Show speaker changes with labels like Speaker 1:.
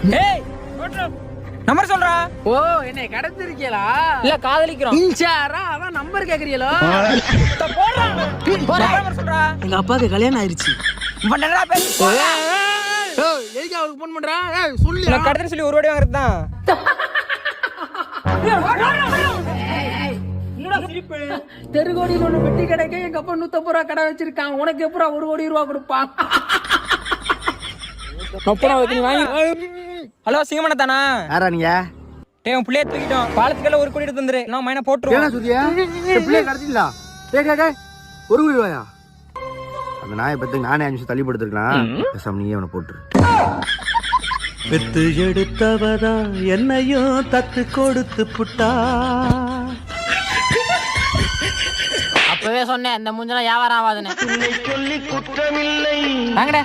Speaker 1: ஏய் நம்பர் சொல்றா.
Speaker 2: ஓ என்னை கடத்திருக்கீங்களா?
Speaker 1: இல்ல காதலிக்கிறோம்.
Speaker 2: இன்சாரா அதான் நம்பர் கேக்குறீங்களோ?
Speaker 1: போடுறா நம்பர் சொல்றா.
Speaker 2: எங்க அப்பாவுக்கு கல்யாணம் ஆயிருச்சு.
Speaker 1: பண்ணடா பேசு.
Speaker 2: எதுக்கு அவருக்கு போன் பண்றா? சொல்லு.
Speaker 1: நான் கடத்திட்டு சொல்லி ஒரு வாட்டி வாங்குறது தான்.
Speaker 2: தெருகோடியில் ஒண்ணு வெட்டி கிடைக்க எங்க அப்பா 150 ரூபா கடை வச்சிருக்கான். உனக்கு எப்படா 1 கோடி ரூபா கொடுப்பான்?
Speaker 1: ஹலோ சிங்கமண்ண தானா?
Speaker 3: யாரா நீங்க?
Speaker 1: டேய் உன் பிள்ளைய தூக்கிட்டோம். பாலத்துக்கெல்லாம் 1 கோடி எடுத்து வந்துரு. நான் மைனா போட்டுருவோம்.
Speaker 3: என்ன சொல்றியா? பிள்ளைய கடத்திங்களா? டேய் 1 கோடி ரூபாயா? அந்த நாயை பத்தி நானே 5 நிமிஷம் தள்ளி படுத்துருக்கலாம். பேசாம நீயே அவனை போட்டுரு.
Speaker 4: பெத்து எடுத்தவதா என்னையும் தத்து கொடுத்து புட்டா.
Speaker 2: அப்பவே சொன்னேன் இந்த மூஞ்சலாம் வியாபாரம் ஆகாதுன்னு.
Speaker 4: சொல்லி குற்றமில்லை.
Speaker 1: வாங்கடா.